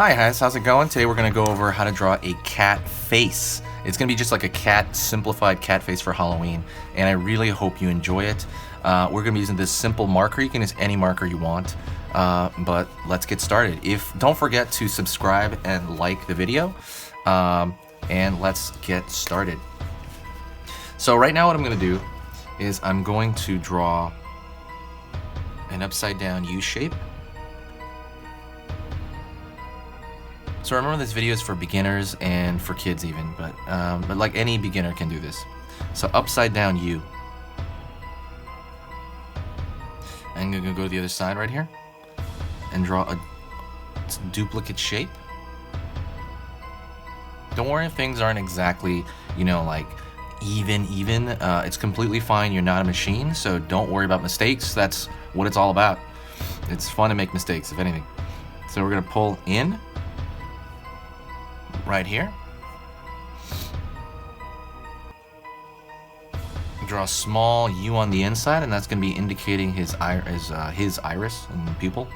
Hi guys, how's it going? Today we're going to go over how to draw a cat face. It's going to be just like a cat, simplified cat face for Halloween, and I really hope you enjoy it. We're going to be using this simple marker. You can use any marker you want, but let's get started. Don't forget to subscribe and like the video, and let's get started. So right now what I'm going to do is I'm going to draw an upside down U shape. So remember, this video is for beginners and for kids even, but like any beginner can do this. So upside down U. I'm gonna go to the other side right here and draw a duplicate shape. Don't worry if things aren't exactly, like even. It's completely fine. You're not a machine, so don't worry about mistakes. That's what it's all about. It's fun to make mistakes, if anything. So we're gonna pull in right here. Draw a small U on the inside, and that's going to be indicating his iris and pupil.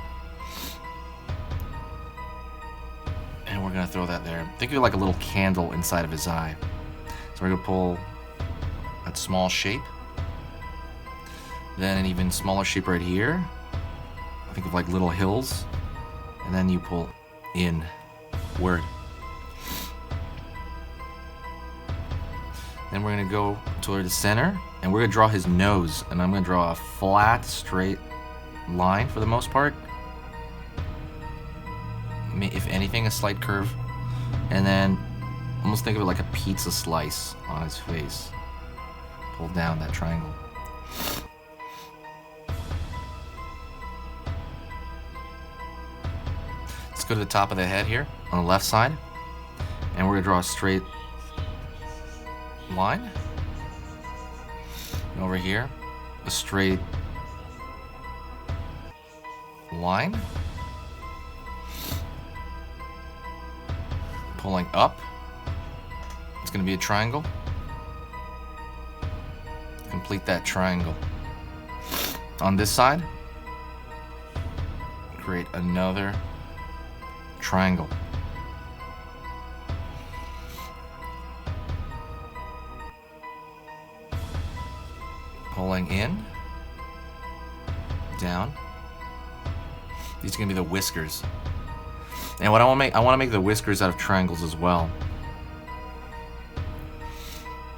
And we're going to throw that there. Think of it like a little candle inside of his eye. So we're going to pull that small shape. Then an even smaller shape right here. Think of like little hills. And then you pull inward. Then we're going to go toward the center, and we're going to draw his nose, and I'm going to draw a flat, straight line for the most part. If anything, a slight curve. And then almost think of it like a pizza slice on his face. Pull down that triangle. Let's go to the top of the head here on the left side, and we're going to draw a straight line. And over here, a straight line. Pulling up, it's going to be a triangle. Complete that triangle. On this side, create another triangle. Pulling in, down. These are gonna be the whiskers. And what I want to make the whiskers out of triangles as well.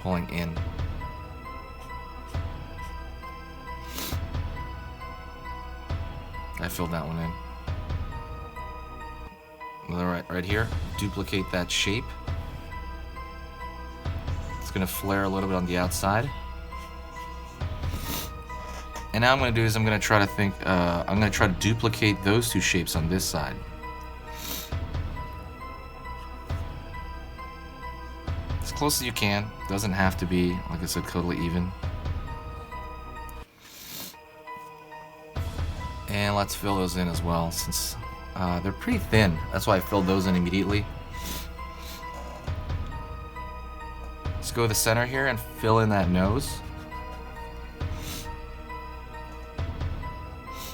Pulling in. I filled that one in. Another right here. Duplicate that shape. It's gonna flare a little bit on the outside. And now I'm going to do is I'm going to try to duplicate those two shapes on this side. As close as you can. Doesn't have to be, like I said, totally even. And let's fill those in as well, since they're pretty thin. That's why I filled those in immediately. Let's go to the center here and fill in that nose.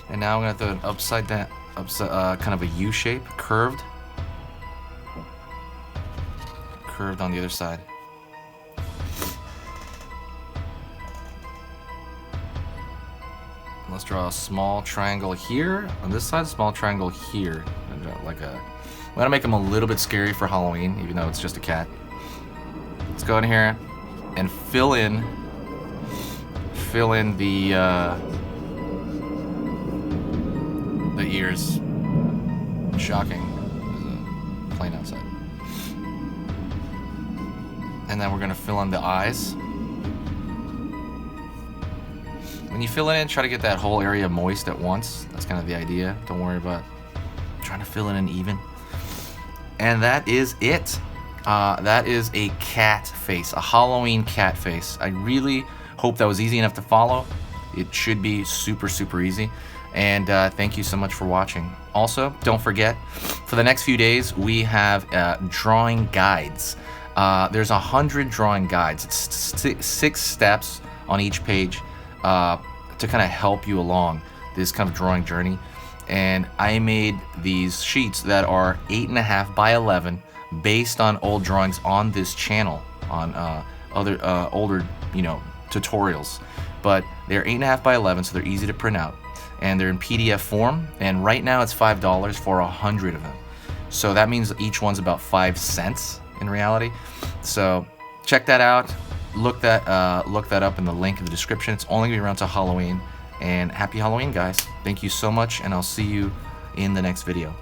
And now I'm going to throw an upside down, kind of a U shape, curved on the other side. Let's draw a small triangle here on this side, small triangle here. I'm gonna make them a little bit scary for Halloween, even though it's just a cat. Let's go in here and fill in the ears. Shocking. There's a plane outside. And then we're going to fill in the eyes. When you fill it in, try to get that whole area moist at once. That's kind of the idea. Don't worry about trying to fill it in even. And that is it. That is a cat face, a Halloween cat face. I really hope that was easy enough to follow. It should be super, super easy. And thank you so much for watching. Also, don't forget, for the next few days, we have drawing guides. There's 100 drawing guides. It's 6 steps on each page to kind of help you along this kind of drawing journey. and I made these sheets that are 8.5 by 11 based on old drawings on this channel, on other older, you know, tutorials. But they're 8.5 by 11, so they're easy to print out, and they're in PDF form. And right now it's $5 for 100 of them. So that means each one's about 5 cents in reality. So check that out. Look that up in the link in the description. It's only gonna be around till Halloween. And happy Halloween, guys. Thank you so much, and I'll see you in the next video.